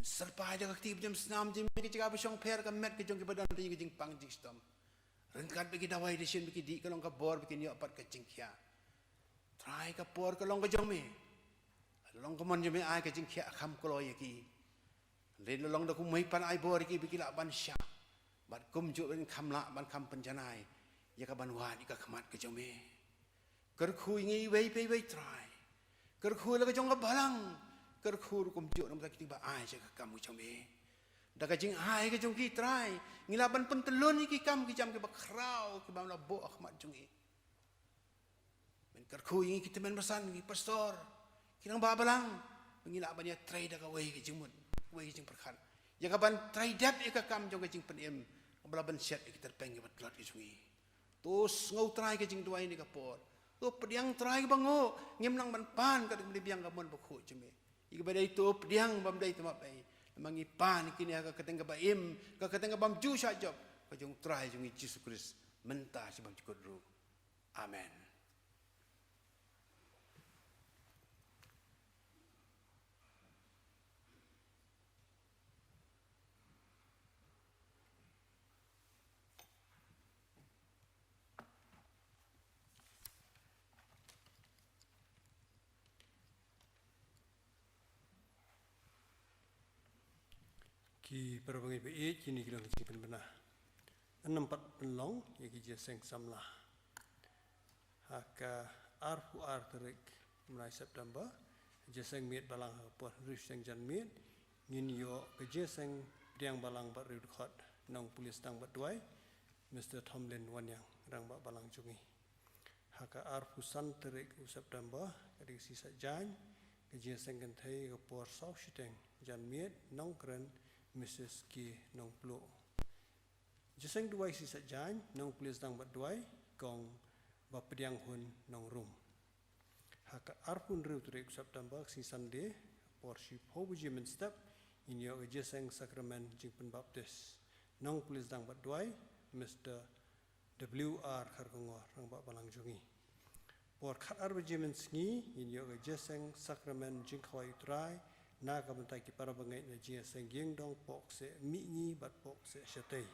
serpai dah aktif jam senam jam ni kita apa song pair kan met kejong ke badan tu kejing pang jing stom rengkat bagi dawai desin bagi di kalau ka bor bagi ni apat kejing kia try ka por kalau kejong me long kemon jam ai kejing kia kham kalau ya ki len long dah ku mai pan ai bor ki bagi la ban sya bat kum ju ben kham la ban kham penjanai ya ka ban wa ni ka khmat kejong me ker khu ngi wei try ker khu la kejong ka balang ker khu kum ju nam ta ki ba ai ja ka kamu jong me dah kajing hai ke jong ki try ngilaban pentelun ki kam ki jam ki bakrau ki bam la bo akhmat jong i men ker khu ngi kita men pesan ki pastor kinang ba balang ngilaban ya try dah ka wei ki jing mun wei jing perkhan ya ka ban try dat e ka kam jong ka jing pen em bala ban set ki terpeng ki batlat ki jong i tos ngau try ke jing duai ni ka por to pediang try ki bango ngem nang ban pan ka di biang ka mon ba khu jong me i ka badai to pediang bam dai tama pai mangipan kini aga kateng ka baim ka kateng ka bam ju sha job ka jong try jong Jesus Christ mentah si bam cikot ru amen ki perbangai be kini kita mesti benar enam 4 penlong yang kita seng samlah haka arfu arterik mulai September jeseng miet balang por rif seng jan miet ngin yo ke seng diang balang bat record nong polis tang bat duai Mr. Tomlin Wanyang rang bat balang jungi haka arfu santerik September kadik sisa jan ke seng kan thai ke por sau shiteng jan miet nong kren Mrs. Ki nong plo. Jeseng duai sisa jan nong polis tang bat duai kong bapediang hun nong room. Haka arpun riu turik September si Sunday por si hobuji men step in yo jeseng sakramen jingpen baptis. Nong polis tang bat duai Mr. W.R. Kharkongor rang bat balang jungi. Por khat arbaji men sngi in yo jeseng sakramen jingkhawai utrai na ka bentai ki para bangai na jia seng yeng dong pok se mi ni bat pok se shatei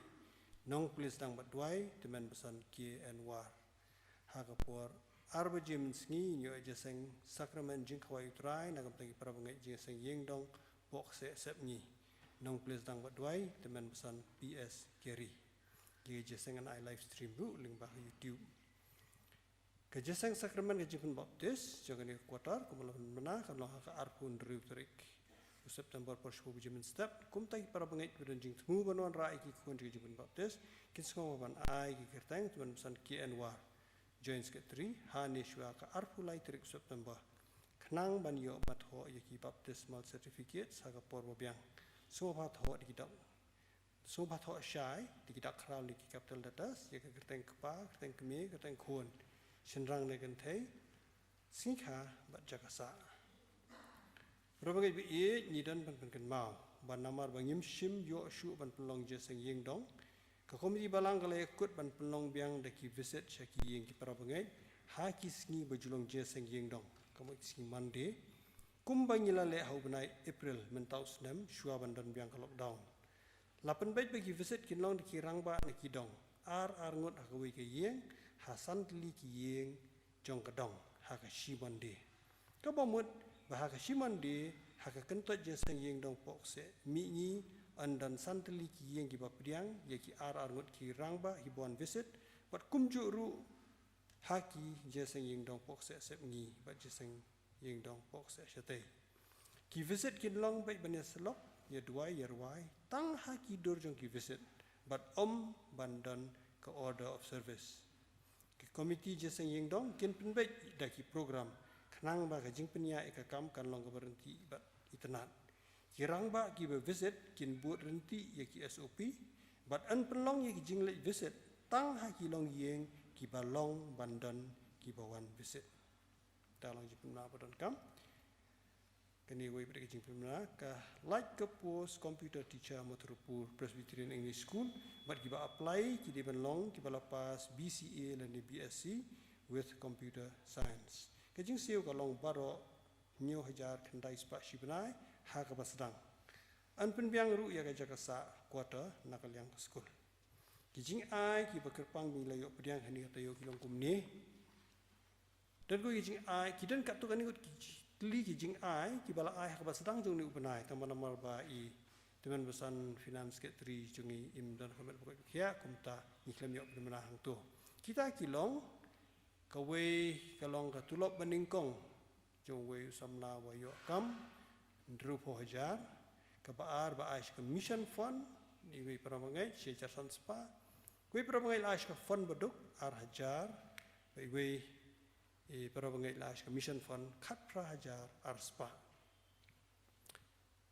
nong polis dang bat duai teman pesan ki and war ha ka por arba jim sngi nyo je seng sakramen jing khawai utrai na ka bentai ki para bangai jia seng yeng dong pok se sep ni nong polis dang bat duai teman pesan PS Gary ki je seng an I live stream bu ling ba YouTube ke je seng sakramen ke jipun baptis jangan ni kuatar kumulan mana kan ha ka arpun riu tarik September por shpo bujimin step kumtai para bangai pudun jing tmu banuan rai ki kun jing jibun baptis kin skong ban ai ki kertang tuan pesan ki and war joins ke 3 hani shwa ka arpulai trik September knang ban yo bat ho ye ki baptismal certificate sa ka por bobiang so bat ho di kitab so bat ho shai di kitab kral di capital datas ye ka kertang kpa kertang kemi kertang kun shinrang ne kan thai singkha bat jakasa Berbagai biye nidan ban kan mau ban namar bangim shim yo shu ban pelong je seng yeng dong ka komiti balang kala ikut ban pelong biang daki visit syaki yeng ki para bangai ha ki sngi bajulong je seng yeng dong kamu sngi Monday kum bangila le hau banai April mentau snem shua ban dan biang ka lockdown lapan bait bagi visit kin long daki rangba na ki dong ar ngot ha kawi ke yeng ha santli ki yeng jong ka dong ha ka shi Monday ka bomut bahaka shiman de haka kentot je seng yeng dong pok se mi ni andan santli ki yeng ki bapriang ye ki ar ngot ki rangba hibuan visit bat kumju ru haki je seng yeng dong pok se sep ni bat je seng yeng dong pok se shatei ki visit kin long bai banya selok ye duai ye ruai tang haki dur jong ki visit bat bandan ka order of service ki committee je seng yeng dong kin penbai da ki program nang ba jing penya eka kam kan long ka berhenti ba itnat kirang ba ki be visit kin buat renti ye ki SOP but an penlong ye ki jing le visit tang ha ki long yeng ki balong bandan ki bawan visit talong ji pemna badan kam kini we ber ki jing pemna ka like ke post computer teacher Motorpur Presbyterian English School but ki ba apply ki di benlong ki ba lepas BCA dan BSc with computer science Kajing siu ka long baro nyo hajar kandai spa shibnai ha ka basdang an penbiang ru ya gaja kasa quarter nakal yang school kijing ai ki bekerpang bi layo pediang hani tayo kilong kumni dan ko kijing ai kidan kat tu kan ikut li kijing ai ki bala ai ka sedang jong ni upenai tambah nomor ba i dengan besan finance sekretari jungi im dan komet pokok kia kumta iklam yok benda hang tu kita kilong kawe kalong ka tulop beningkong jong we samna wa yok kam ndrupo hajar ka baar ba aish ka mission fund ni we pramangai shejar sanspa we pramangai aish ka fund baduk ar hajar we pramangai aish ka mission fund khat pra hajar ar spa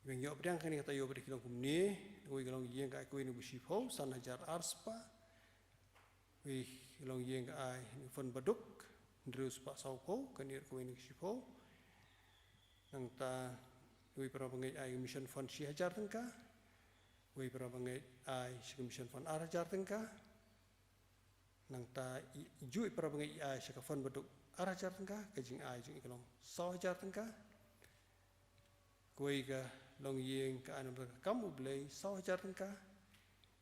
Yang yok berdang kan kata yok berdang kilong kumni, we kilong yeng kai kui ni busipho san hajar arspa, we kilong yeng kai fon baduk, ndrus pa saupo kan yer kui ni busipho, nang ta we para bangai ai mission fund si hajar tengka, we para bangai ai si mission fund ar hajar tengka, nang ta ju para bangai ai si fund baduk ar hajar tengka, kajing ai jing kilong sau hajar tengka, kui ka long yeng ka anam ta kamu blay sau hajar tengka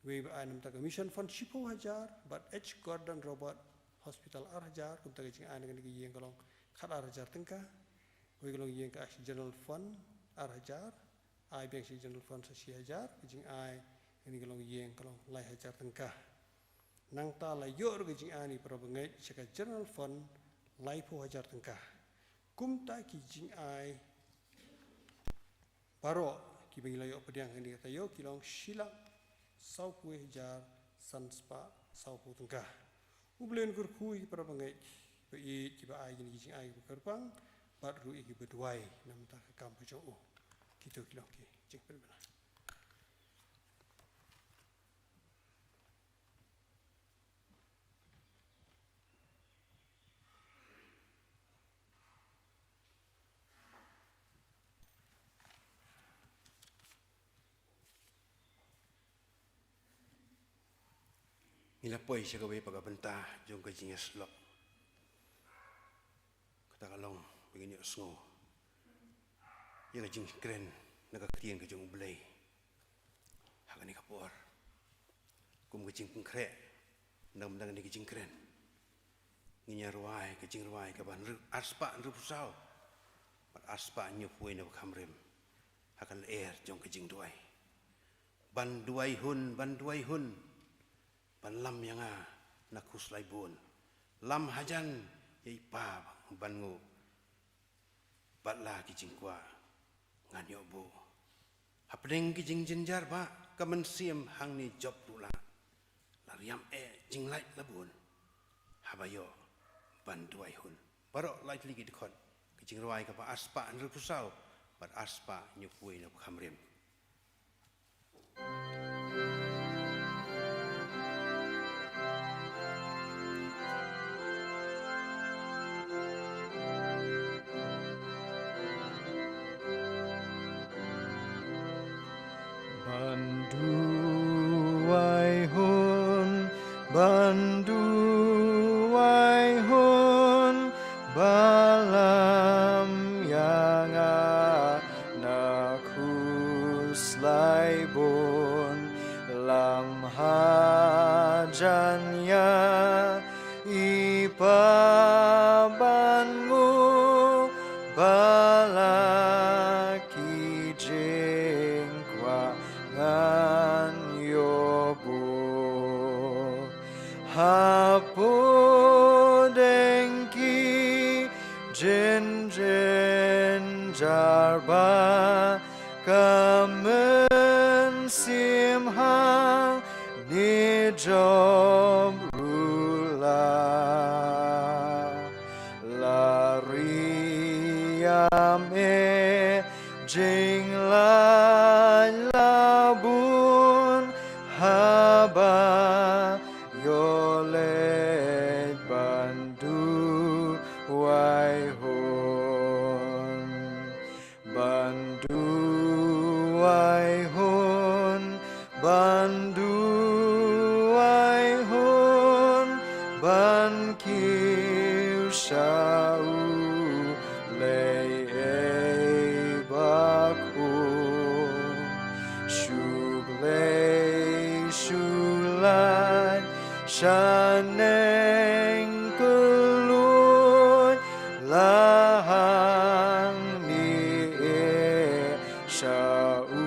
we ba anam ta mission fund sipo hajar but H Gordon Robert Hospital ar hajar kum ta jing anam ni yeng kalong khat ar hajar tengka we kalong yeng ka general fund ar hajar ai bank si general fund sa si hajar jing ai ni kalong yeng kalong lai hajar tengka nang ta la yor ga jing ani pro bangai saka general fund lai po hajar tengka kum ta ki jing ai Paro ki bengilayo pediang ini kata yo kilong silak sau kue jar sanspa sau pu tengkah. Ublen kurkui para bangai pe kiba ai gini kijing ai kerpang bat ru iki beduai nam ta kam pujong o. Kita kilong ki jing berbena. Ila poi siya kaway pagabenta yung kajing yaslok. Katakalong begini osngo. Yung kajing kren nagakatiyan kajing ublay. Hagan ni kapor. Kum kajing pengkre ndang ni kajing kren. Nginya ruai kajing ruai kaban arspa nrupusaw. Pat arspa nyupuy na kamrem. Hagan air yung kajing duai. Ban duai hun. Ban lam yang nakus laibun, lam hajan yai pa ban ngu, batla kijing kwa nganyo bu, hapdeng kijing jenjar ba kamen siem hang ni job pula, lariam jing lait labun, habayo ban duai hun, barok lait lagi dekon, kijing ruai kapa aspa nrepusau, bat aspa nyupui na kamrem. Banduai hun balam yang nakus laibun lam hajannya ipabanmu balaki jengkwa Hapodengki jen jarba kamen simha nijob rula lariam jinglai labun haba Yolet bandu wai hun ban kiu shau lei baku Shuglei Shulai Shaneng Kulun Lahang Ni Shaulakun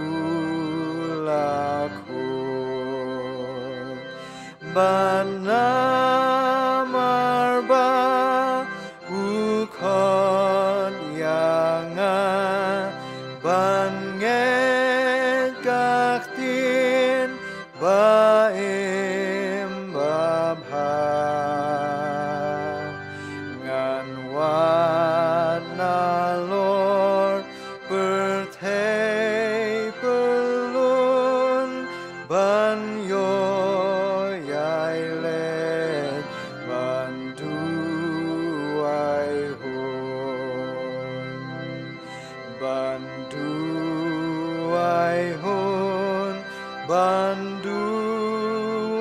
Banamarba Ukon Yanga Banget Kaktin Baim Babha Ngan Wanalor Perthei Pelun Banyo Yailet Bandu Aihun Bandu Aihun Bandu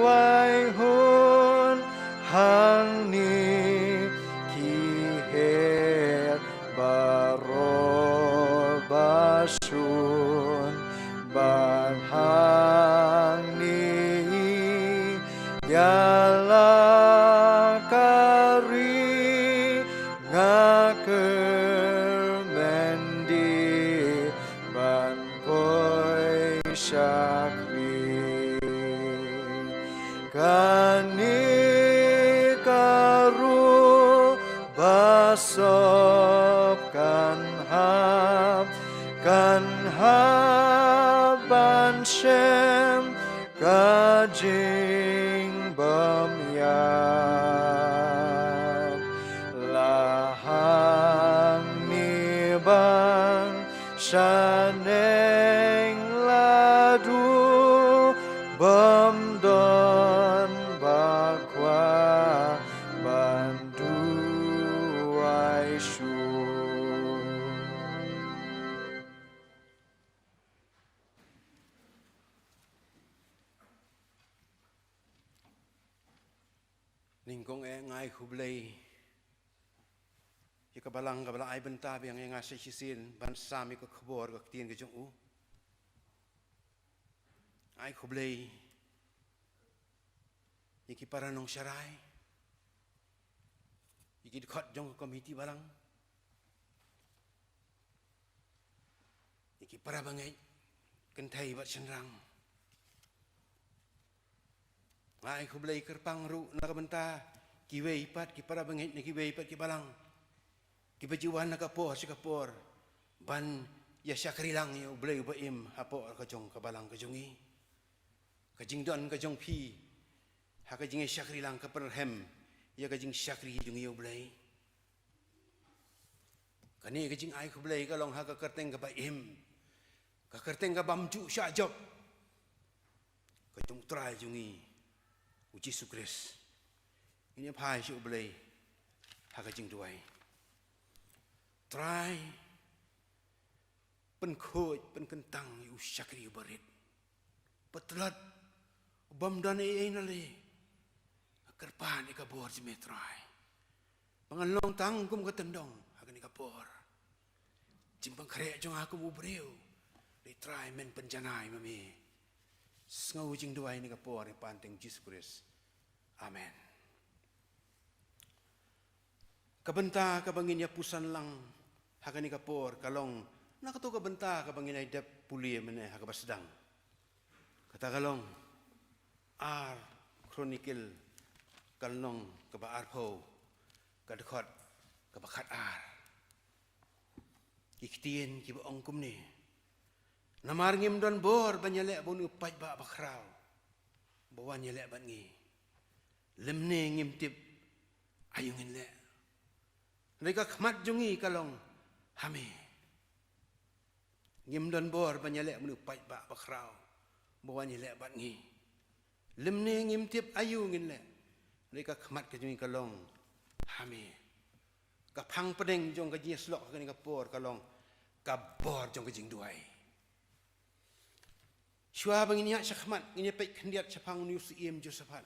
Aihun Hang Ni Kiher Baro Basun Ban Hang Ni Yala Kari Ngaker Mendi Ban Poi Syakri Kani Karu Basop Kan hab Ban Shem Kajing Bamyam Lahang Ni Bang Shaneng Ladu Bamdon Bakwa Bandu Aishu Ningkong ngai Hublei Jika balang ai benta yang ngasih sisin ban sami ke kebor ke tien ke jong u ai Hublei Iki para nong syarai Iki dekat jong komiti balang Iki para bangai kentai bat senrang Ai Hublei kerpang ru nak benta kiwe ipat ki para bangit ni kiwe ipat ki balang ki bajuan nak kapor si kapor ban ya syakrilang ya Hublei baim apo ka jong ka balang ka jongi ka jingdon ka jong pi ha ka jingi syakrilang ka perhem ya ka jing syakri jongi Hublei kani ka jing ai Hublei ka long ha ka kerteng ka baim ka kerteng ka bamju syajab ka jong trai jongi Uji Sukres. Ini apa yang Hublei hakajing duai. Try penkoj penkentang yu syakri barit. Petlat bamdan ai nale. Kerpan ikabor jeme try. Pangalong tangkum ketendong hakan ikabor. Jimpang krek jong aku bubreu. Di try men penjanai mami. Ngau jing duai ni kapor ni panteng Jesus Christ. Amen. Kabenta kabangin ya pusan lang hakan ni kapor kalong nakatu kabenta kabangin ay dep puli mene hakabasdang. Kata kalong ar chronicle kalong kaba arpo kadkhot kabakat ar. Iktien kiba ongkum ni. Namar ngim don bor banyalek bonu paj ba bakrau. Bawan nyalek ban ngi. Lemne ngim tip ayungin le. Mereka khmat jungi kalong hame. Ngim don bor banyalek bonu paj ba bakrau. Bawan nyalek ban ngi. Lemne ngim tip ayungin le. Mereka khmat ke jungi kalong hame. Kapang pedeng jong ka jeslok ka ni kapor kalong kabor jong ka jing duai. Shua bangin ya syakmat ini pek kendiat syapang uni usiem Josephat.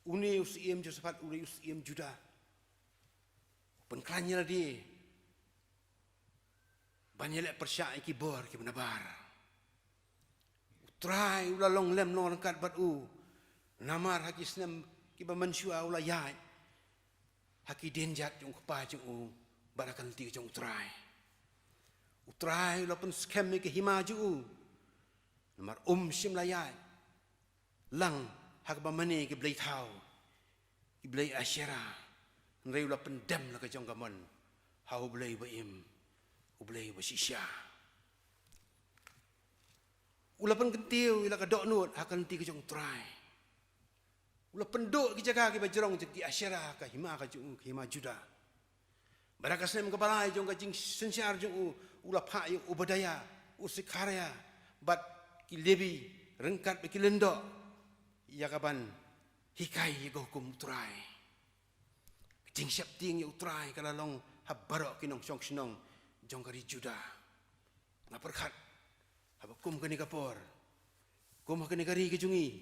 Uni usiem Josephat uni usiem Juda. Penklanya dia. Banyalek persyak iki bor ki benabar. Try ula long lem long rangkat bat namar haki senam kiba mansua ula yai. Haki denjat jong kepa jong barakan ti jong try. Try ula pun scam ke hima ju namar sim la yai. Lang hak ba mani ke blai thau. Ki blai asyara. Nrei ula pendam la ke jong gamon. Hau blai ba im. Ublai ba sisya. Ula pen kentiu ila ka dok nut akan ti ke jong try. Ula penduk ki jaga ki bajrong ki asyara ka hima ka jong hima juda. Barakas nem kepala jong ka jing sensyar jong ula pha yu ubadaya usikarya bat ki lebi rengkat ki lendok ya kaban hikai go hukum try. Jing siap ting yu try kala long habarok ki nong song senong jong kari juda. Ngaperkat haba kum kani kapor. Kum kani kari ke jungi.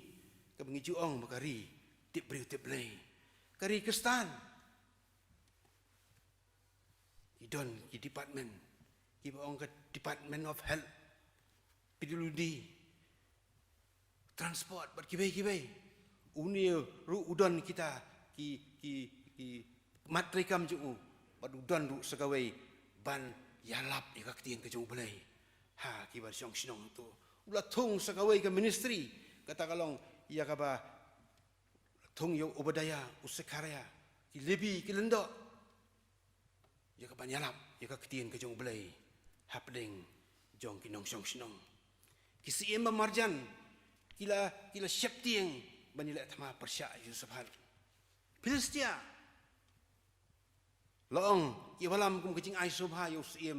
Ka bengi juong makari tip briu tip lay. Kari kestan. Idon ki department. Ki baong ke Department of Health. PWD. Transport bat kibai. Uni ru udon kita ki matrikam ju bat udon ru segawai ban yalap ikak tiang ke jong belai. Ha kibar siong sinong tu. Ula thung sakawai ke ministry kata kalong ia kaba thung yo ubadaya usekarya ki lebi ki lendok. Ya kaba nyalap ya ka ketien ke jong belai. Hapdeng jong kinong siong sinong. Ki siem marjan kila siap tiang banilak thama persya Yusufan. Filistia Loong ki walam kum kecing ai subha yo siem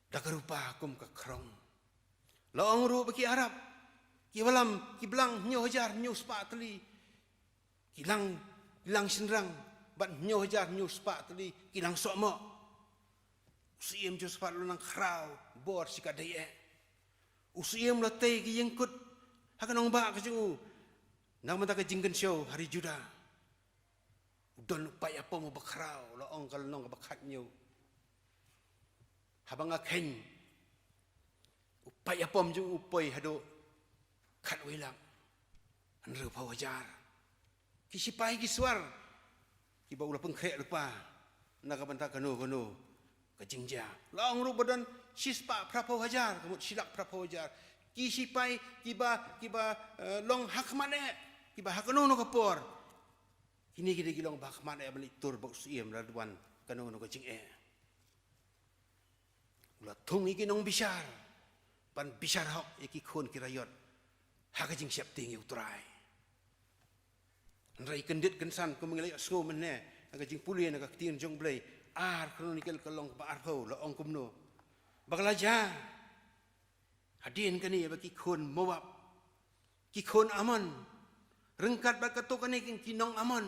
dakarupa kum ka krong. Loong ru baki Arab. Ki walam ki blang nyo hajar nyo spa teli. Kilang senrang bat nyo hajar nyo spa teli kilang sokmo. Siem jo spa lunang krau bor sikadaye. Usiem latei ki yengkut hakanong ba ka jungu. Nang mata ka jinggan show hari juda. Udon upay apa mo bakrao loong kalnong bakat nyo. Habang akin upay apa mo jung upay hado kat wilang anru pawajar. Kisipay kiswar kiba ula pengkrek lupa nakabanta kano kajingja. Loong rubadan sispa prapawajar kamut silak prapawajar. Kisipay kiba long hakmane kiba hakano no kapor. Kini kita gilong bakman ay balik tur bak siem laduan kanu no kacing Ulat thung iki nong bisar. Pan bisar hok iki khon kirayot. Hakajing siap tinggi utrai. Nrai kendit kensan ko mengilay asgo menne agajing puli na kaktiin jong blay kronikal kalong pa arpo laong kumno. Baglaja. Hadin kani baki khon mawap. Ki khon amon. Rengkat bakato kani kinong amon.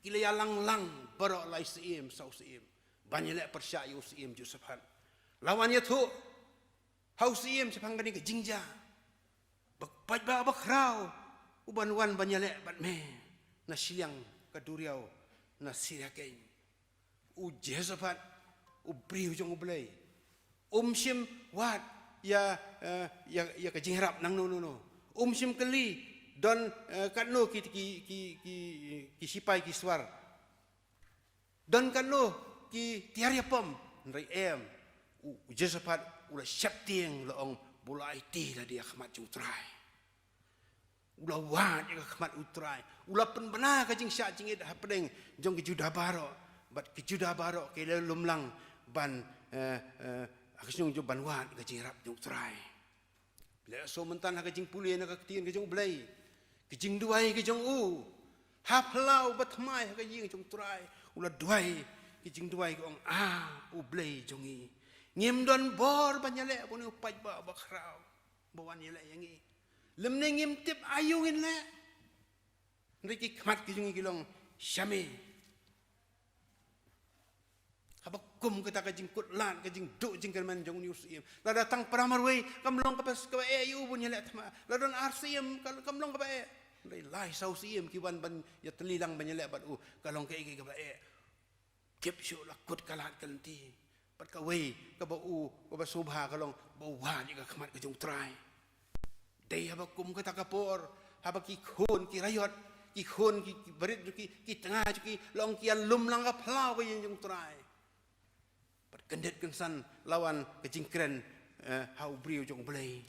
Kilaya lang baro lai siem sau siem. Banyalek persya yu siem Josephan. Lawan ya tu. Hau siem sepang kani ke jingja. Bakpaj ba bakrau. Uban banyalek bat me. Na silang kaduriau na siraken. U Josephan ubri hujung ublay. Sim wat ya ke jingrap nang no. Sim keli don kanno ki sipai ki swar don kanno ki tiarya pom nrai Josephat ula siap tiang loong bola IT la dia khmat utrai ula wat dia khmat utrai ula penbena ka jing sya jing id hapdeng jong ki juda baro bat ki juda baro ke lumlang ban akisung jo ban wat ka jing rap jong utrai bila so mentan ka jing puli na ka tien ka jong blai kijing duai kijong haplau batmai ka jing jong turai ula duai kijing duai kong ublei jongi ngim don bor banyale pun upaj ba bakrau bawan yele yangi lemne ngim tip ayungin le nriki kmat kijung kilong syame habakum kata kajing kutlan kajing duk jingkan man jong news im la datang pramarwei kamlong kapas ka ayu pun yele tma la don arsim kamlong ka lai sau siem kiwan ban ya telilang banyalek bat kalong ke iki ka kep syo lakut kalat kanti pat ka wei ka ba subha kalong ba wa ni ka khamat ka jong trai Tay haba kum kata kapor, haba ki khon ki rayot, ki khon ki berit ki tengah ki long kian lum lang ka plau ka yang trai. Kendet kensan lawan kejingkren hau briu jong belai.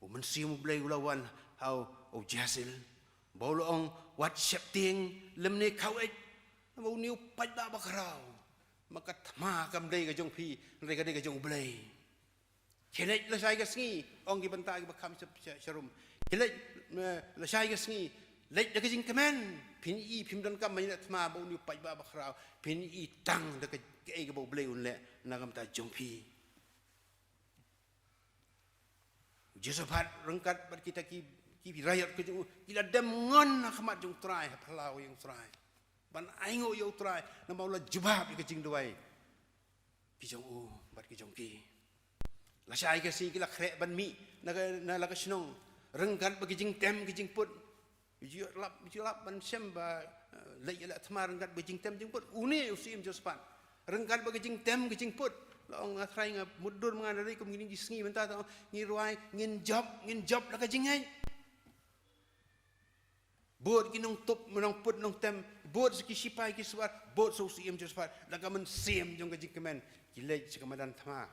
Men simu belai lawan hau jasil. Bau loong WhatsApp ting lem ne kau bau niu pai ba bakrau. Maka thma kam dei ka jong phi, dei ka jong belai. Kelej la sai ka sngi ong ki bentai ba kham sharum. Kelej la sai ka sngi lej da ka jing kemen pin I pim dan kam mai thma bau niu pai ba bakrau. Pin I tang da ka ai ka bau belai un le na kam ta jong phi. Josephat rengkat bar kita ki rakyat ke jong kila dem ngon khmat jong trai phalau yang trai. Ban aingo yo trai na mau la jubab ke jing duai. Ki jong bar ki jong ki. La sai ke si kila khrek ban mi na la ka snong rengkat bagi jing tem ki jing put. Ji lap ban sem ba la ya thma rengkat bagi jing tem jing put. Uni usim Josephat. Rengkat bagi jing tem ki jing put. Laong ngatrai nga mudur mangan dari kum ngini jisngi benta ta ngi ruai ngin job la ka jing ai. Bot ki nong top menong put nong tem bot ki sipai ki suat bot so sim Josephat la ka men sim jong ka jing kemen ki lej ka madan thma.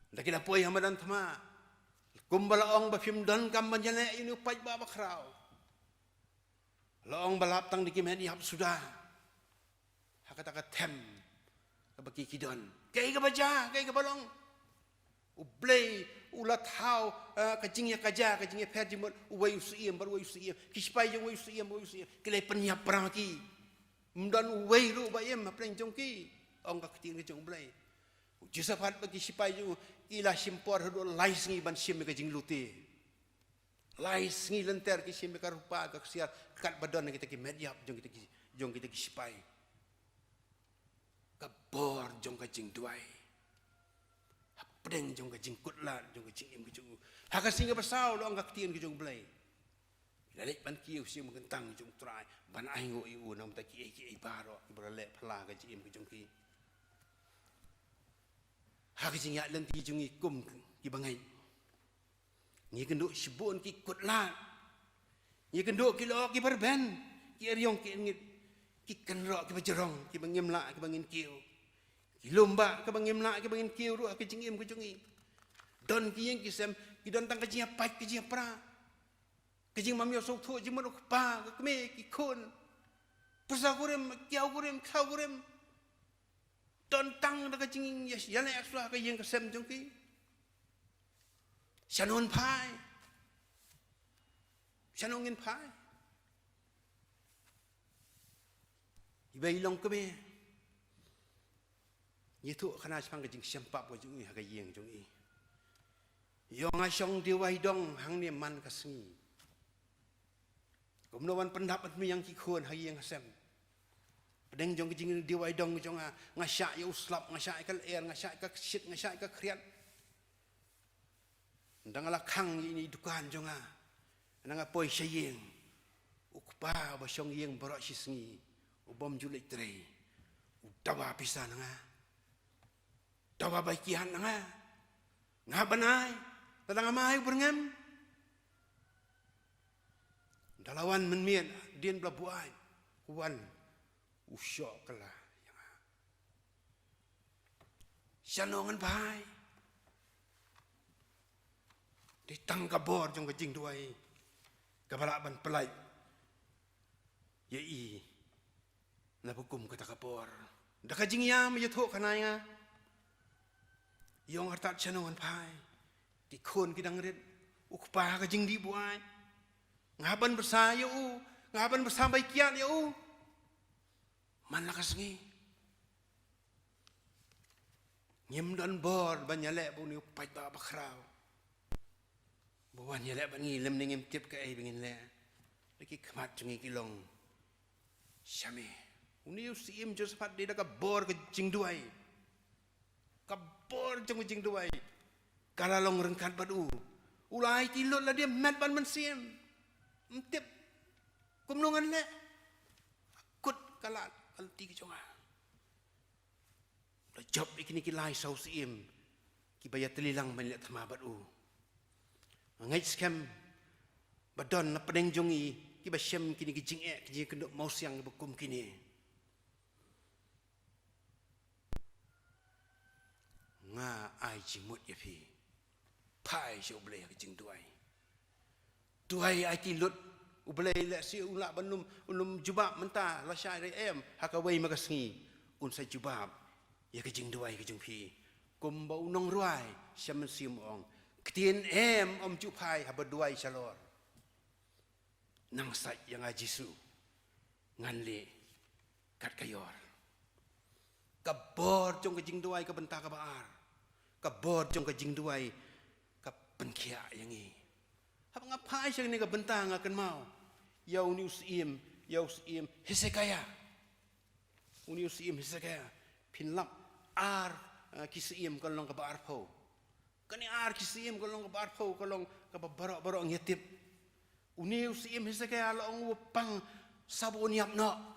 Da ki la poi hamadan thma. Kum balaong ba phim don kam banjale ini pai ba bakrau. Laong balap tang di kimen ihap sudah. Hakata ka tem ka baki kidon. Kai ka baja, kai ka balong. Ublay, ulat hau, kajingnya kaja, kajingnya perjimut, uway usiem, baru uway usiem. Kispai jong uway usiem. Kilay penyap perang ki. Mdan uway lu bayem, apalagi jong ki. Ong ka keting jong ublay. Josephat bagi sipai jong ilah simpor hadu lais ngi ban sim ka jing luti. Lais ngi lenter ki sim ka rupa ka siar kat badan kita ki mediap jong kita ki sipai. Kabor jong ka jing duai. Pedeng jong ka jing kutlat jong ka jing im ki jong. Haka singa pasau lo ang ka keting ki jong blai. Lalek ban ki usim gentang jong trai ban aingo iu nam ta ki baro ibrale phla ka jing im ki jong ki. Hak jing ya lenti jung ikum ki bangai. Ni kenduk sibun ki kutlat. Ni kenduk ki lo ki berben. Ki riong ki ngit. Ki kenrok ki berjerong ki bangim la ki bangin kiu. Ki lomba ki bangim la ki bangin kiu ru ki jing im ki jung i. Don ki yang ki sem ki don tang ka jing pat ki jing pra. Ki jing mam yo sok thu jing mo pa ki me ki khon. Pusa kurem kiau kurem khau kurem. Don tang da ka jing yes yale asla ka yang ka sem jong ki. Sanon pai. Sanongin pai. Ibai long ka me. Yitu kana chang ka jing sempap ka jong i ha ka yang jong i. Yong asong diwai dong hang ni man ka sngi. Kumnowan pendapat mi yang ki khon ha yang sem. Pedeng jong jing diwai dong jong ngasyak ya uslap ngasyak ka air ngasyak ka shit ngasyak ka kriat. Ndang ala khang ini dukan jong nang apoi sayeng. Ukpa ba song yeng borok sisngi. Ubom julik trei. Udawa pisan nga. Dawa baikian nga. Nga banai. Tadang amay berngam. Dalawan menmian dien blabuai. Kuan usyok kala. Sanongan bai. Ditang kabor jong kajing duai. Kabalaban pelai. Yai. Nabukum kata kapor. Da kajing yam yathok kanaya. Yong hartat sanongan bai. Dikon kidang red. Ukpa kajing di buai. Ngaban bersaya ngaban bersambai kian ya man lakas ngi nyem don bor banyale bu ni pai ba bakrau bu banyale bangi lem ning tip ka ai bingin le leki khmat jungi kilong syame uni usim Josephat di da ka bor ke jingduai ka bor jing duai kalalong rengkat badu ulai tilot la dia mat ban mensim tip kumnungan le kut kalat kalti ki jonga la job ikini ki lai sau sim ki bayat telilang ban le thama badu ngai scam badon na pedeng jongi ki ba shem kini ki jing ki ji kenduk mau siang bekum kini nga ai jimut ya pi pai jo blei ki jing duai ai ki lut ublei la si ula banum ulum jubab menta la syai re em hakawai magasngi un sai jubab ya ki jing duai ki jing pi kum bau nong ruai syam sim ong ketien em om ju pai ha berduai chalor nang sai yang ajisu ngan le kat kayor kabor jong ke jing duai ka benta ka baar kabor jong ke jing duai ka penkia yang ni hab ngapai syang ni ka benta ngakan mau yau ni usim Hesekaya uni usim Hesekaya pinlap ar kisiem kalong ka baar pho kani ar kisiem kalong ka baar pho kalong ka barok-barok ngetip uni usim Hesekaya long pang sabon yap no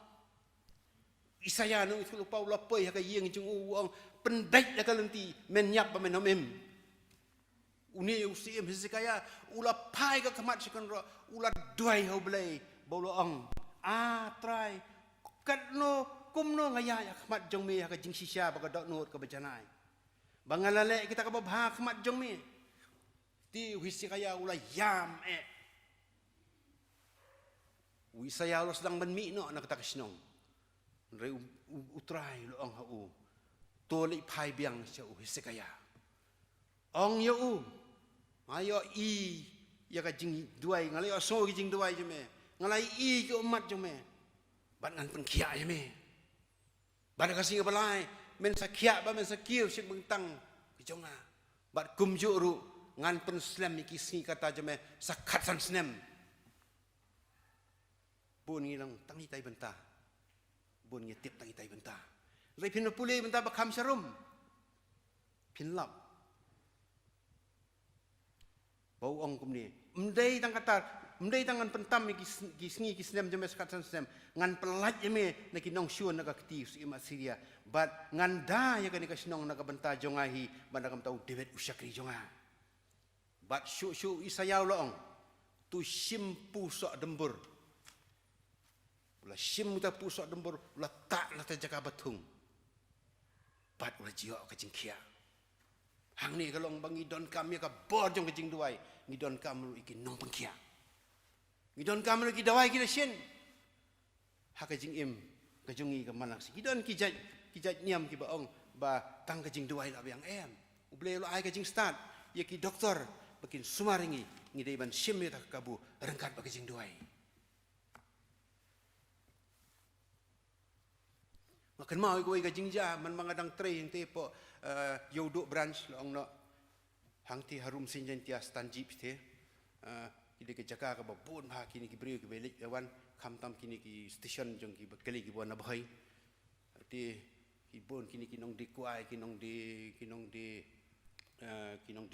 Isaya no itu lupa lapoi ha ka yeng jung uang pendai la kalenti men yap men nomem uni usim Hesekaya ula pai ka kamat sikan ro ula duai ho blai boloang try kat no kumno ngaya ya kamat jong me ha ka jing sisya ba ka dot not ka bajanai bangalale kita ka babha kamat jong me ti Hesekaya ula yam Wisaya lo sedang benmi no nak kata kesnong re utrai lo ong hau toli pai biang sia Hesekaya ong yo ayo ya ka jing duai ngalai so ki jing duai jeme ngalai ki umat jeme ban ngan pengkia jeme ban ka sing balai men sakia ba men sakir sing bentang ki jonga bat kum juru ngan pen slam ki sing kata jeme sakat san snem bun ngilang tangi tai bentah bun ngetip tangi tai bentah lai pin pulih bentah bakam sarum pin lap bau ong kumni mdei tang kata mdei tangan pentam ki sngi ki snem jeme skatan snem ngan pelat jeme na kinong syun na kakti si Syria bat ngan da ya kan ka snong na ka benta jongahi ban kam tau David usyakri jonga bat syu Isaya loong tu simpu sok dembur ula sim ta pusok dembur ula tak la ta jaga batung bat ula jio ka jingkia hang ni kalong bangi don kami ka bor jong ka jing duai ni don kam lu iki nong pengkia ni don kam lu ki dawai ki sien ha ka jing im ka jungi ka manak si don ki jaj niam ki baong ba tang ka jing duai la yang em uble lu ai ka jing start ye ki doktor bakin sumaringi ni dei ban sim ta kabu rengkat ba ka jing duai makan mau ikut ikan jingja, man mangadang tray yang tepo yoduk branch long no hang ti harum sinjan tia stanjip te, kini ke Jakarta ke babun bah kini ki beri ke belik awan kam tam kini ki station jong ki bekali ki buan nabahai, ti ki bon kini kinong di kuai kinong di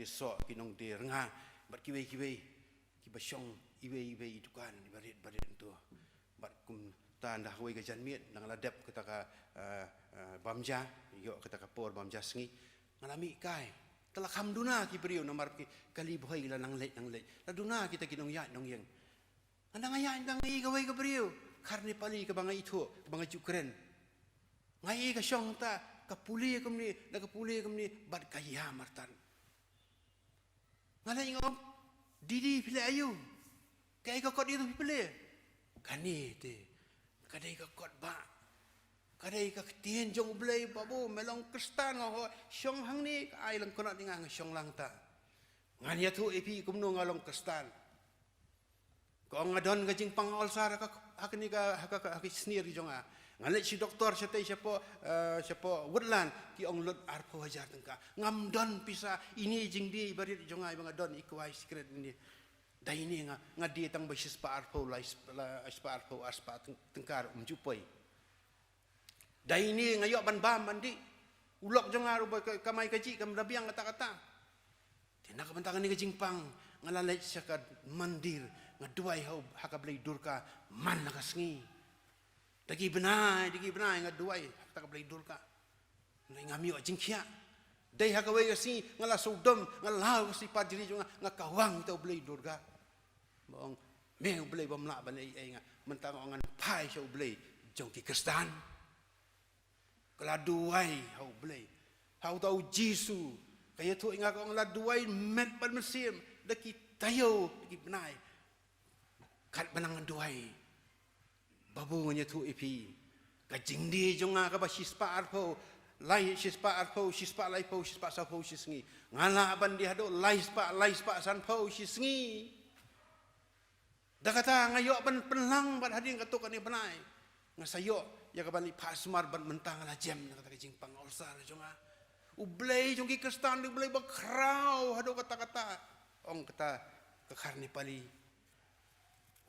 sok kinong di rengah, bat kiwei ki basyong iwei itu kan di barit tu, bat kum tanda hoi ke janmiet nang ladap kita ka bamja yo kita ka por bamja sngi ngalami kai telah hamduna ki beriu nomor ki kali boy la nang lek la duna kita kinong ya nong yeng andang ya andang i ka wei ka beriu karni pali ka banga itu ka banga Ukraine ngai ka syong ta ka puli ka mni na ka puli ka mni bat ka ya martan ngalai ngom didi pile ayu kai ka kod itu pile kani te kadai ka kot ba kadai ka tien jong blai babu melong kristan ho syong hang ni ai lang kona tingang syong lang ta ngan ya tu epi kumno ngalong kristan ko ngadon ka jing pang olsar ka hakni ka hak snir jonga ngalai si doktor setai siapa woodland ki ong lot arpo hajar tengka ngamdon pisa ini jing di barit jonga bang adon ikwai secret ini dai ni nga dia tang basis pa arpo la arpo aspa tengkar umjupoi dai ni ngayok ban bam mandi ulok jongar kamai kaji kam dabiang kata-kata tina ka bentangan ni kajingpang ngalalai sakad mandir ngaduai hau hakablai durka man nakasngi dagi benai ngaduai hakablai durka ngai ngami jingkia Dai hakawe kasi ngala sudom ngalau kasi padri jo nga kawang tau blay durga. Bong me blay bamla ban ai nga mentang ngan pai so blay jong ki Kristan. Keladuai hau blay. Hau tau Jisu kaya tu ingat ko ngeladuai met ban mesim deki tayo deki benai. Kat benang duai. Babu nya tu ipi. Kajing di jonga ka ba sispa arpo. Lai sispa arpo sispa lai po sispa sa po sisngi. Ngala ban di hado lai spa san po sisngi. Da kata ngayo ban penlang ban hading katuk ani benai. Ngasayo ya ka ban pasmar ban mentang la jem kata kajing pang olsar jonga. Ublay jong ki Kristan di ublay bakrau hado kata-kata. Ong kata kekarni pali.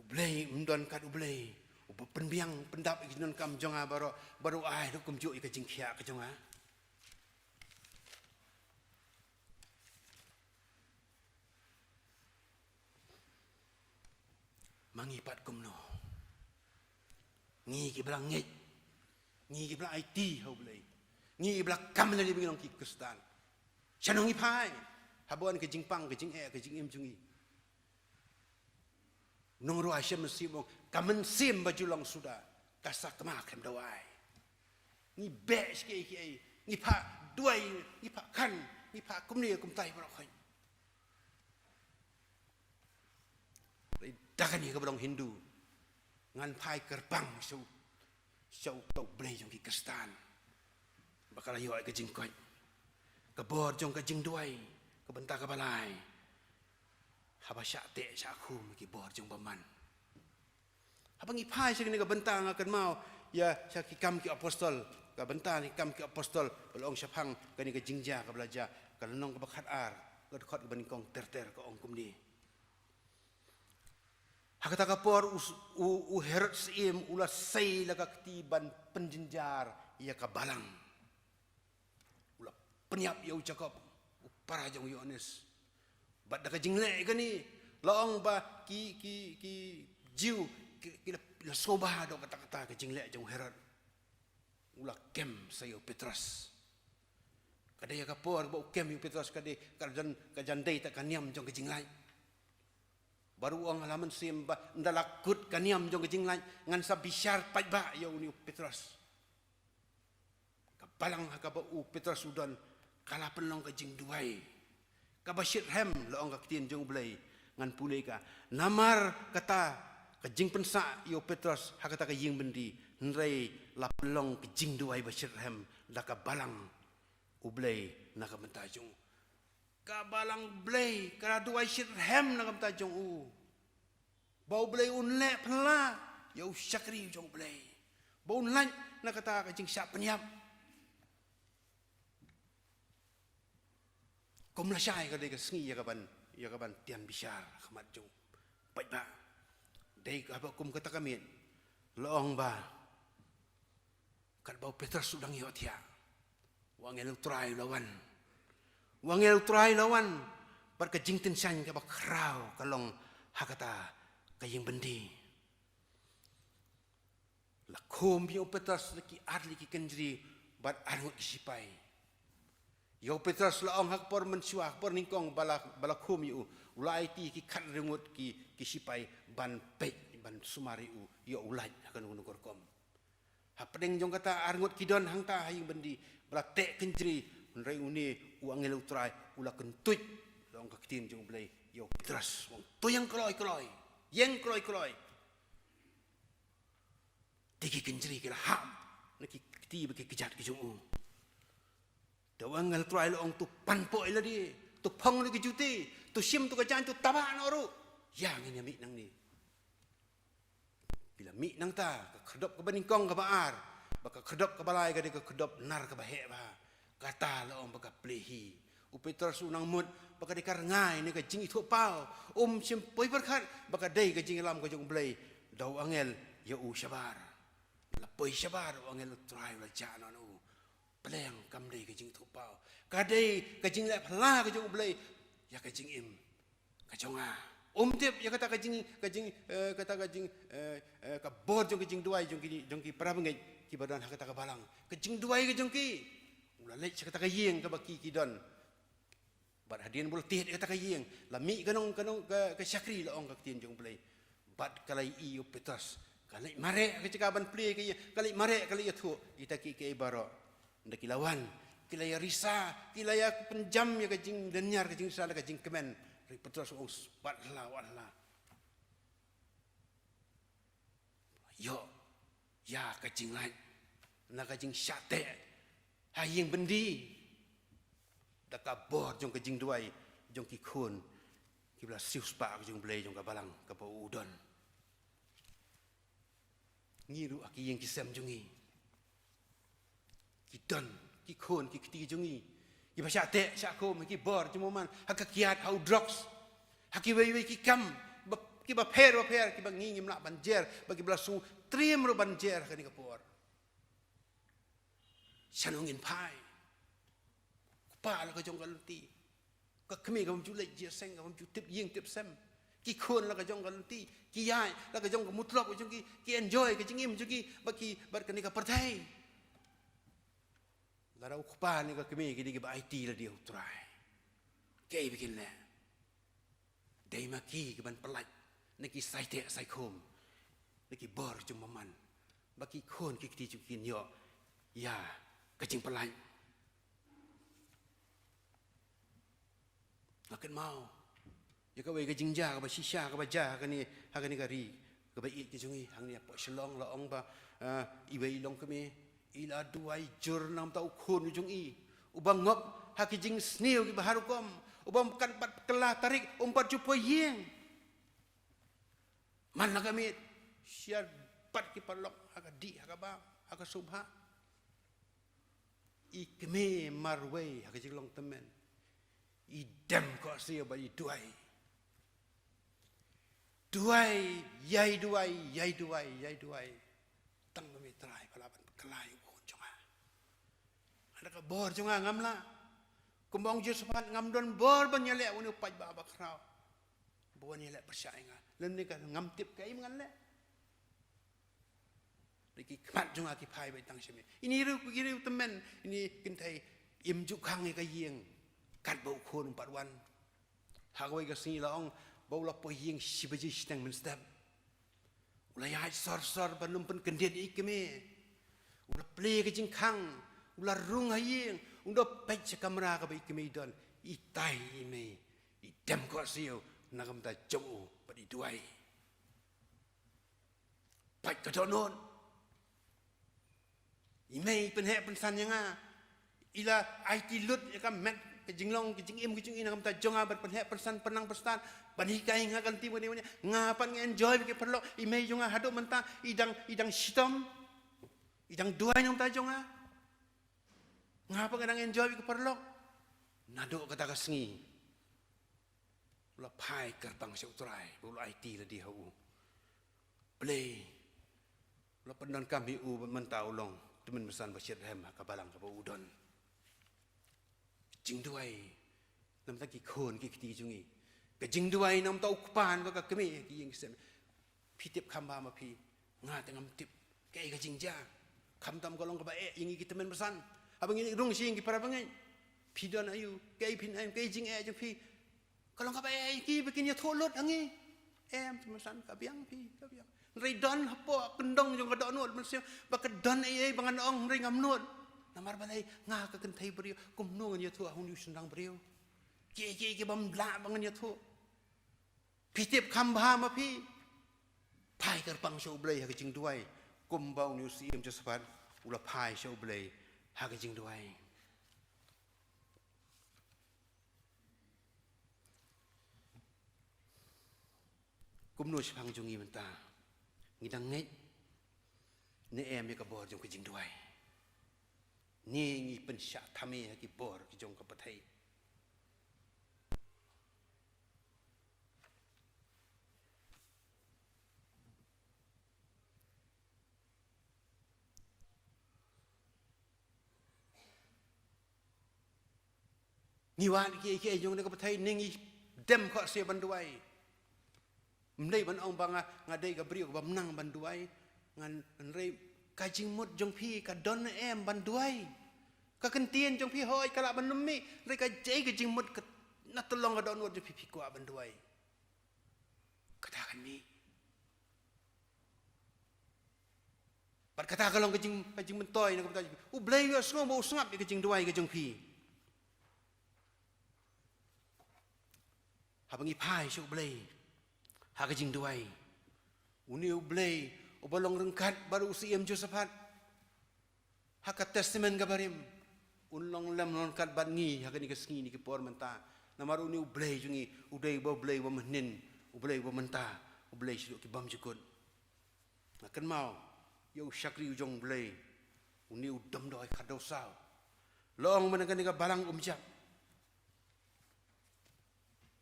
Ublay mendon kat ublay. Penbiang pendap ikinon kam jonga baru ai do kumjuk ika jingkhia ka jonga. Mangipat kumno. Ngi ki belang ngej. Ngi ki belang IT hau belai. Ngi belang kam le bingong ki Kristan. Chanong ipai. Habuan ke jingpang ke jing ke jing im jungi. Nong ruai syam simong kamen sim baju long sudah kasak kemak kem dawai. Ni bes ke ai ni pak duai ni pak kan ni pak kum ni kum tai barok hai. Dakan ni ke belong Hindu ngan pai kerbang so tau blay jong ki Kristan. Bakal ayo ke jingkoi. Ke bor jong ke jing duai ke bentar ke balai. Haba syakte syakum ki bor jong baman. Haba ngipai sekini ke bentang akan mau ya syaki kam ki apostol ke bentang ni kam ki apostol belong syapang kani ke jingja ke belajar ke lenong ke bakat ar ke dekat ke benikong ter-ter ke ongkum ni. Hakata kapor u heret sim ula sei laga ketiban penjenjar ia ka balang. Ula penyap ya ucakap upara jong Yohanes. Bat dah kajing lek ke ni. Laong ba ki jiu ki la soba do kata-kata kajing lek jong Herod. Ula kem sayo Petrus. Kadaya kapor ba kem yu Petrus kadai kajan dai tak kaniam jong kajing lai. Baru ang halaman sim ba ndalakut kaniam jong kajing lai ngan sa bisyar pai ba yo ni Petrus. Kapalang hakaba u Petrus udan kala penlong kajing duai. Kabashit hem laong kaktin jong blay ngan pulai ka namar kata kajing pensa yo Petrus hakata ka ying bendi nrei lapelong kajing duai bashit hem daka balang ublay naka mentajong ka balang blay kara duai shit hem naka mentajong u bau blay unle pela yo syakri jong blay bau lan nakata kajing syak penyap. Kum la syai ka dei ka sengi ya kaban tian bisyar khamat jong pai ba dei ka ba kum kata kamin loong ba kat bau Petrus sudang yo tia wangel try lawan bar ka jingtin san ka ba krau kalong hakata kaying bendi la kum yo Petrus laki adli ki kenjri bat arngut sipai. Yo Petrus laong hak por mensuah por ningkong balakum yu ulai ti ki khat rengut ki sipai ban pek ban sumari u yo ulai akan unukor kom. Ha pedeng jong kata arngut kidon hang ta haying bendi bala tek kenjri nrei uni uangel utrai ula kentuj laong ka kitim jong blai yo Petrus wong toyang kloi yang kloi tiki kenjri kila ham neki ti beki kejat ki jong u. Dawang ngal try lo ong tu panpo ila di tu pang ni kejuti tu sim tu kajan tu taba noru yang ini mi nang ni bila mi nang ta kedop ke beningkong ke baar baka kedop ke balai ke kedop nar ke bahe ba kata lo ong baka plehi u Petrus unang mut baka dikar ngai ni ke jing itu pau sim poi berkat baka dei ke jing lam ke jong blai daw angel ya u syabar la poi syabar angel try la jano no peleng kam dei ke jing tu pau kadai ke jing le phala ke jong blai ya ke jing im ke jonga tip ya kata ke jing kata ke jing ka bor jong ke jing duai jong ki prabengai ki badan kata ke balang ke jing duai ke jong ki ulah lek kata kayeng ka baki kidon bat hadian bol tih kata kayeng la mi kanong ke syakri la ong ka tien jong play bat kalai i petas kalai mare ke cakaban play ke kalai mare kalai tu ita ki ke ibaro ndak lawan kilaya risa kilaya penjam ya kajing denyar kajing sala kajing kemen ri petas ong bat lawan la yo ya kajing lai na kajing syate hayeng bendi dak kabor jong kajing duai jong ki khun ki bla sius pa jong blei jong ka balang ka pa udon ngiru aki yang kisam jongi ki don ki khun ki kiti jongi ki ba syate syakom ki bor jumoman hak kiat hau drugs haki wei ki kam ki ba per ki ba ngingim nak banjer bagi bla su trim ro banjer ka ni ka por sanongin pai pa la ka jong galti ka kemi ka mju lek je seng ka mju tip yeng tip sem ki khon la ka jong galti ki yai la ka jong ka mutlok jong ki enjoy ka jingim jong ki baki bar ka ni ka pertai la ra pa ni ka kemi ki di ba IT la dia utrai ke bikin le dei ma ki ban pelaj neki sai te sai khom neki bor jong maman baki khon ki ti ju kin yo ya kajing pelaj makan mau ya ka wei kajing ja ka ba shisha ka ba ja ka ni ha ka ni ka ri ka ba it ki jungi hang ni po shlong la ong ba i wei long ka me ila duai jur nam tau khon jung i ubang ngop ha ki jing sniu ki bahar kom ubang kan pat kelah tarik umpat jupo yeng man la ka me siar pat ki palok ha ka di ha ka ba ha ka subha ikme marway ha ka jing long temen i dem ko sia ba i duai yai tang mi trai palaban kelai ko jonga ada ka bor jonga ngamla kumbong je sepat ngam don bor ban nyale unu pai ba ba krau bo nyale persainga len ni kan ngam tip kai ngan le lagi kmat jonga ki pai ba tang semi ini ru temen ini kintai im ju khang ni ka yeng kat bau khon 4 วันหากไว้ก็สิละองบาละปยิงสิบจิตังมันสตับอุลายายสอๆบรรลุเป็นกันเดียดอีกเมอุลาเปลกจิงคังอุลารุงหายิงอุลาไปจะกำรากับอีกเมดอนอีไตอีเมอีเต็มก็เสียวนักมตาจมูปฏิด้วยไปกระโดดโนนอีเมเป็นแห่เป็นสันยังไงอีละไอทีลุดยังกับแม็กkajing long kajing im kajing ina kamta jonga ber penhe persan penang perstan banikai ngakan timu ni ngapan enjoy ke perlo imei jonga hadok menta idang sitom idang duai nang ta jonga ngapa kadang enjoy ke perlo nadok kata kasngi la pai kerbang seutrai bulu IT la di hau play la pendan kami u mentau long temen pesan basyir hem ka balang ka udon jing duai nam ta ki khon ki kiti jungi ka jing duai nam ta ukpan ka keme ki yeng sem pi tip khamba ma pi nga tengam tip ke ka jing ja kham tam ko long ka ba e yeng ki temen pesan abang ini rung sing ki para bangai pi don ayu ke pin em ke jing e jeng pi ko long ka ba e ki bikin ya tholot angi em pesan ka biang pi ka biang rei don hapo kendong jong ka don nut men se ba ka don e bangan ong rei ngam nut namar balai nga ka kentai brio kum no ngan yatu ahun yusundang brio ke bam la bangan yatu pitip khamba ma pi pai kar pang show blai ha jing duai kum bau new sim je sapat ula pai show blai ha jing duai kum no chang jungi menta ngidang ngai ne em ka bor jong jing duai ni ngi pensya thame ki bor ki jong ka pathai ni wan ki jong ka pathai ni ngi dem kho se banduai mdei ban ong banga ngadei ka brio ba menang banduai ngan rei kajing mut jong pi ka don em banduai Kakentian jong pi hoi kalak benemi mereka jai ke jing mut na tolong ka don wad pi pi kwa banduai. Katakan ni. Bat kata kalong ke jing mentoi na kata blai yo sngo bo sngap ke jing duai ke jong pi. Habangi pai syuk blai. Ha ke jing duai. Uni blai obalong rengkat baru usiam Josephat. Haka testament gabarim. Unlong lam non kat bat ngi haka ni kesngi ni ke por menta. Namar uni ublay jungi udai ba blay ba menin, ublay ba menta, ublay sidok ki bam jukut. Nakan mau yo syakri ujong blay. Uni udam doi kadau saw. Long menakan ni ka balang umjap.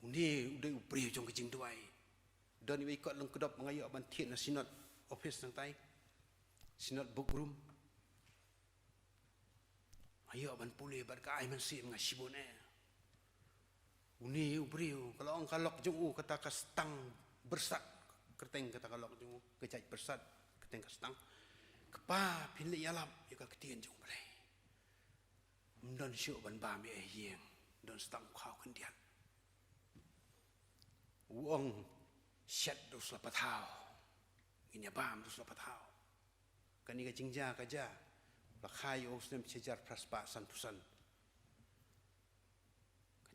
Uni udai ubri ujong kejing duai. Dan iwe ikut lang kedap mengayak ban tiet na sinot office nang tai. Sinot bookroom. Ayo ban pulih ban ka ai man si mga sibon Uni ubriu kalau ang kalok jung kata ka stang bersat keteng kata kalok jung kecai bersat keteng ka stang kepa pilih yalap ya ka ketien jung balai. Mendon syuk ban ba mi yeng don stang khau kendian. Uong syat dus la patau. Ini bam dus la patau. Kani ka jingja ka ja. Lakai osnem sejar praspa santusan.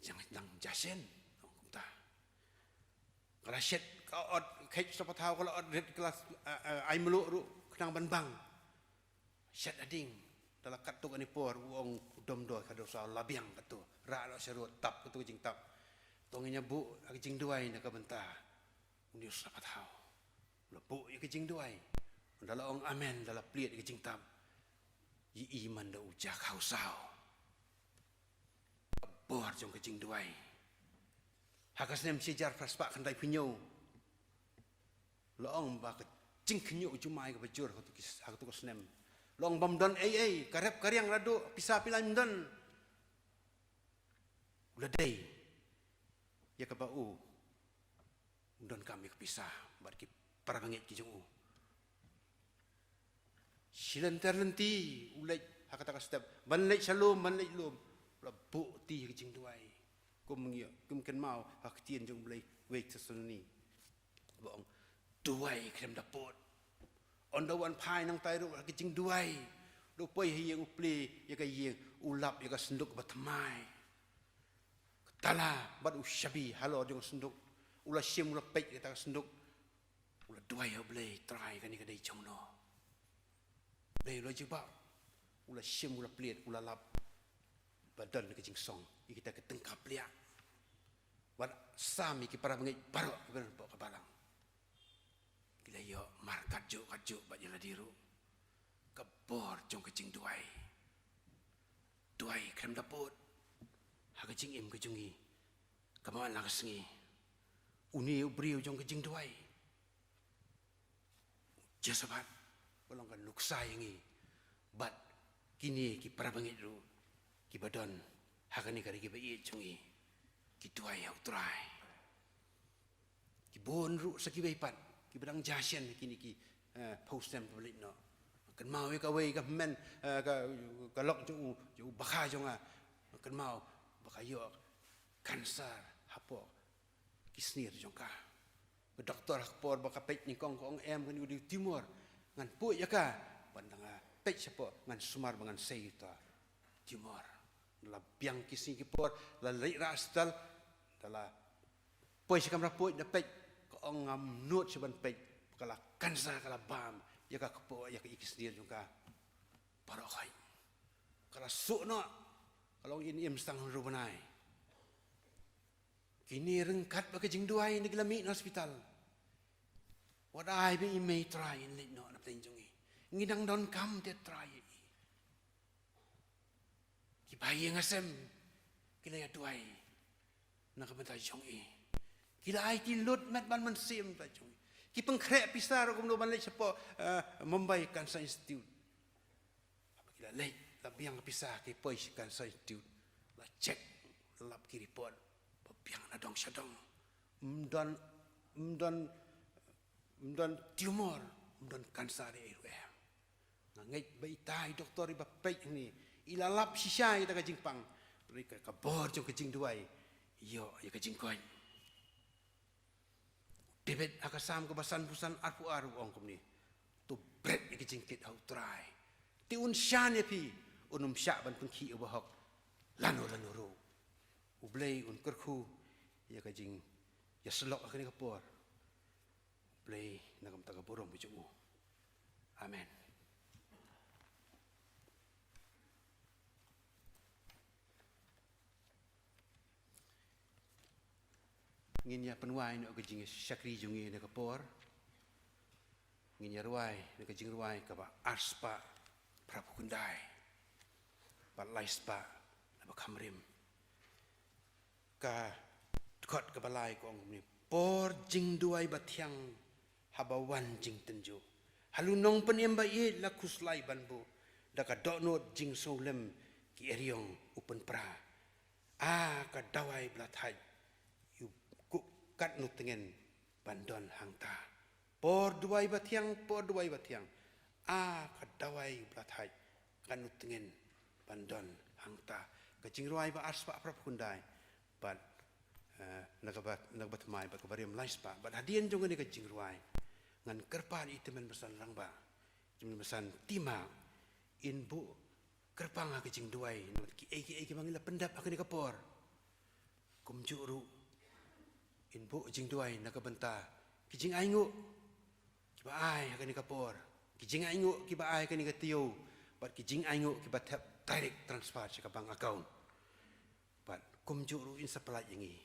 Jangan dang jasen, kita. Kalau set kau od kait siapa tahu kalau od red kelas ai meluk ru kenang banbang. Set ading dalam katuk ani por uang dom do kado soal labiang katu. Ra lo serut tap katu jing tap. Tonginya bu ag jing duai nak benta. Uni siapa tahu. Lebu ya jing duai. Dalam ong amen dalam pliat jing tap. Yi iman da ujak kau sao. Bor jong kejing duai. Hakas nem sejar praspak kandai pinyo. Loong ba kejing kenyo jumai ke bajur hatu kesnem. Loong bamdon karep karyang radu pisah pilan don. Uladai. Ya ka bau. Don kami kepisah bar ki parangit ki jong Silantar lenti ulai hakata step banlek shalom banlek lom lebu ti kejing duai kum ngia kum ken mau hak tien jong blai wait sesuni bong duai krem dapot on the one pai nang tai ru kejing duai do poi hieng upli ya ka hieng ulap ya ka senduk batmai tala bad ushabi halo jong senduk ula sim ula pek ka senduk ula duai ya blai try kan ni ka dei jong no Lai lo jeba, ula sim ula pliat ula lap, badan ke jingsong, kita ke tengkap liak, wan sami ki para mengai barok ke balang, gila yo mar kajuk baju ladiru, kebor jong ke jing duai krem dapot, hak jing im ke jungi, kemauan lang sengi, uni ubriu jong ke jing duai, Josephat. Walang kan nuksay ngi bat kini ki parabangit ru ki badon hakani kari ki bai chungi ki tuai au trai ki bon ru saki bai pat ki badang jasien kini ki postem public no kan mau ka wei ka men ka lok ju bakha jonga kan mau bakayo kanser hapo kisnir jongka doktor hakpor bakapet ni kong em kan di timur ngan pu ya ka pandanga pek siapa ngan sumar dengan seita timur la biang kisi ki por la lei rastal dala poi sikam rapoi da pek ko ngam nut seban pek kala kansa kala bam ya ka kepo ya ka ikis dia juga parokai kala sukno kalau ini stang rubanai kini rengkat bagi jing duai ni gelami hospital what I be may try in late no na tenjungi ngidang don kam te try ki bayi ngasem kila ya duai na kabenta jongi kila ai ki lut met ban man sim ta jongi ki pengkrek pisar kum do ban lek sepo Mumbai Cancer Institute apa kila lek la biang pisah ki poi Cancer Institute la check lab ki report biang na dong syadong mdon tumor mdon kanser iru ngai bai tai doktor iba pek ni ilalap sisa ita ka jingpang mereka ka bor jong ka jing duai yo ya ka jing koin David akasam ka basan busan arpu aru ong kumni tu bread ka jing kit au try ti un shan ya pi unum sya ban pengki ubahok lanu ro ublei un kerku ya ka jing ya selok ka ni ka por ublei nagam taga borong bujumu amen nginya penuai nak kejing syakri jungi nak kapor nginya ruai nak kejing ruai ka ba arspa prabu kundai ba laispa ba kamrim ka kot ka balai ko ngni por jing duai bathyang habawan jing tenju halunong peniem ba ye la kuslai banbu da ka donot jing solem ki eriong upen pra ka dawai blathai kat nutengen bandon hangta por duai bathyang kadawai blathai kan nutengen bandon hangta kajing ruai ba arspa prap kundai bat nagabat mai ba kabariam laispa bat hadian jong ni kajing ruai ngan kerpan itemen besan rangba jemen besan tima in bu kerpang kajing duai ki mangila pendap akani kapor kumjuru inbo jing duai nakabenta kijing aingu kiba ai kani kapor kijing aingu kiba ai kani katio but kijing aingu kiba tap direct transfer sa bank account but kumjuru in supply yangi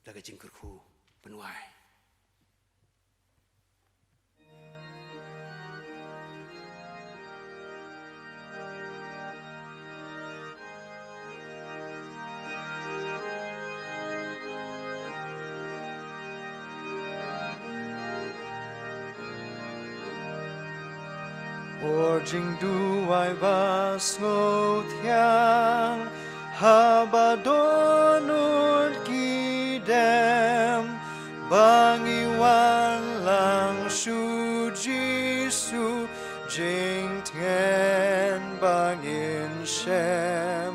daga jing kurku penuai Por jing duai bas ngô thiang ha ba donut gidem bang iwan lang shu jisu jing tien bang in shem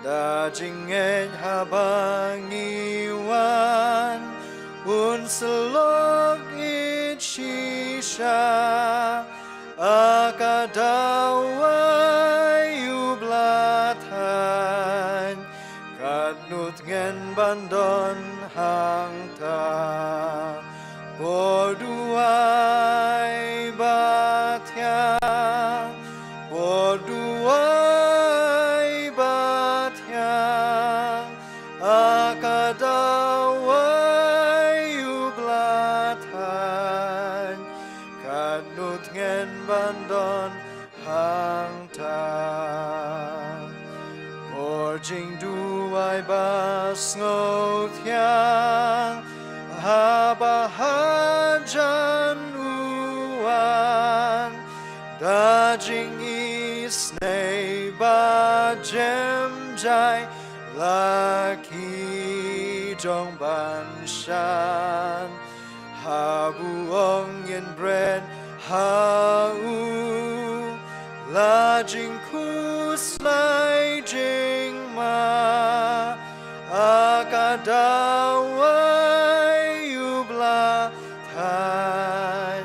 da jing et ha bang iwan un selok it shisha akadawai ublatan kadnut ngen bandon hangta poduai batyang akadawai ublatan kadnut ngen bandon hangta por jing duai bas ngô thiang haba hajan uan da jing isnei ba jem jai laki jong ban shan habu ong yen bread hau la jing kus lai jing ma akadawai ubla tan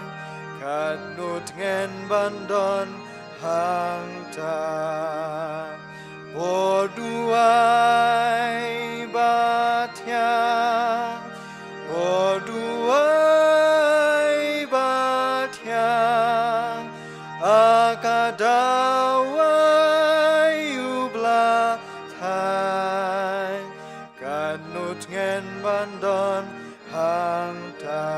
kadnut ngen bandon hangta poduai batyang akadawai ublatan kadnut ngen bandon hangta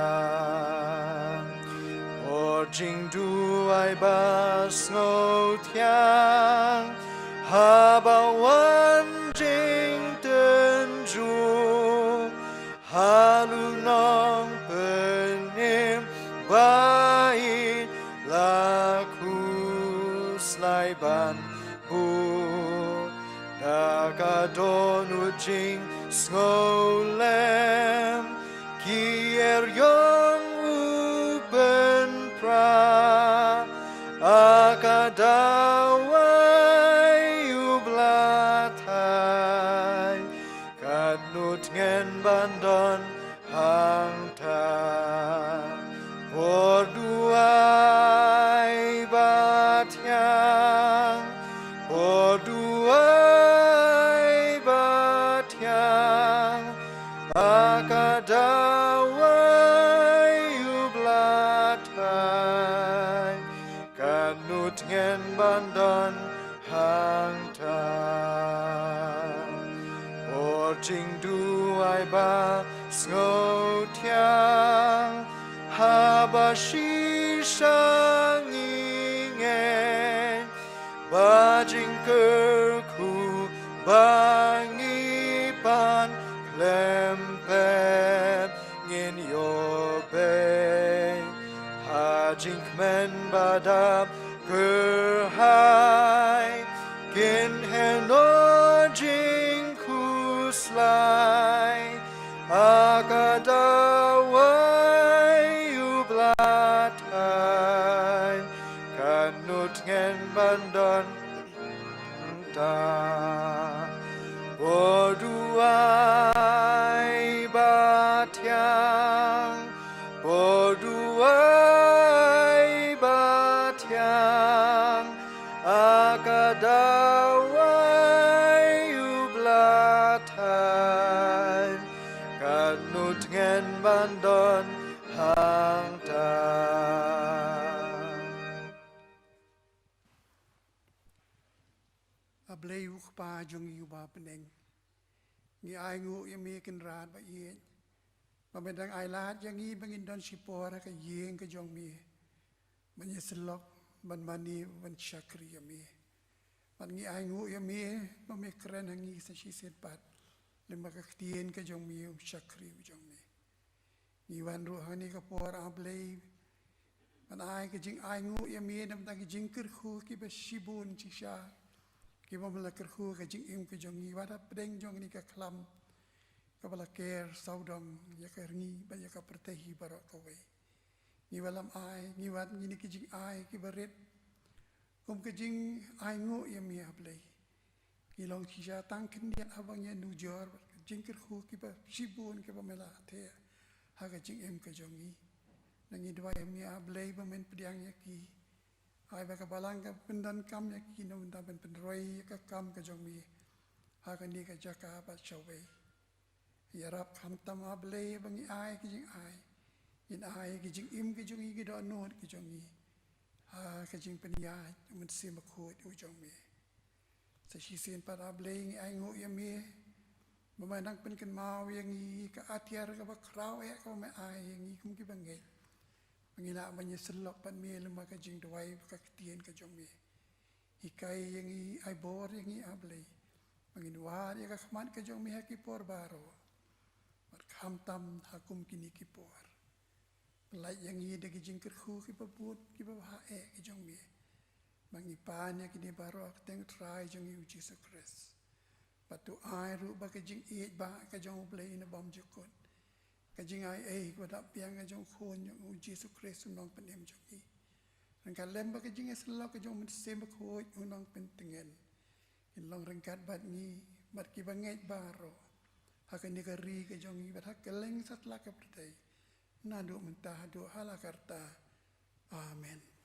por jing duai bas ngô thiang habawan jing tenju halunong penim bait ban bu dagadon ujing ngolem kier yong upen pra akadawai bandon hang ta por jing du ai ba ngô thiang ha ba shi sang y nghe ba jing cơ khu ba nghi ban lem pep ngin yo be ha jing men ba dap cơ hai kin he no jing khu slai akadawai ublatai kanut ngen bandon ta boduai batiang boduai batiang akadawai ublatai kanut ngen bandon hang ta Ablay ukpa jong yuba peneng. Ngi ai ngu yami kin rat ba yen. Pamedang ai lat yang i bangin don sipora ka yen ka jong mi. Manyeselok ban mani ban syakri yami. Pan ngi ai ngu yami pamekren hangi sa siset pat. Lima ka ktien ka jong mi syakri jong mi. Ngi wan ruhani ka por ablay. Pan ai ka jing ai ngu yami nam ta ki jingkir khu ki ba shibun chisha. Kiba melakar khu ka jing im ka jong i wada pedeng jong ni ka klam ka bala ker saudong ya ka ringi ba ya ka pertehi barok ka wei ni walam ai ni wat ni ki jing ai ki baret kum ka jing ai ngu ya mi ablay ki long chi ja tang kin dia abang ya nu jor jing kir khu ki ba shibun ki ba mela the ha ka jing im ka jong i nangi dwa ya mi ablay ba men pediang ya ki ai ba ka balang ka pendan kam ya ki no nda ben penroi ka kam ka jong mi ha ka ni ka jaka ba chawei ya rap kham tam ablay bangi ai ki jing ai in ai ki jing im ki jong i ki do no ki jong i ha ka jing pen ya men sim ko u jong mi sa shi sin pa ablay ngi ai ngo ya mi ba ma nang pen ken mau yang i ka atiar ka ba kraw ya ka ma ai yang i kum ki bangai Pangila manyeselok pan mi luma ka jing dawai ka ktien ka jong mi. Hikai yang i ai bor yang i ablay. Panginwar ya ka khman ka jong mi haki por baro. Mat kham tam hakum kini ki por. Pelai yang i dagi jing kerhu ki babut ki babha ki jong mi. Mangipan ya kini baro ak teng try jong i Jesus Christ. Patu ai ru ba ka jing i ba ka jong ablay na bom jukot. Kajing ai wada piang ka jong khon yung Jesus Christ unong penem jong i. Rangkat lemba kajing eselok ka jong mensem khoj unong pentengen. Inlong rangkat bat ngi bat ki banget baro. Hakan ni kari ka jong i bat hak keleng satla ka perdai. Nado mentah do halakarta. Amen.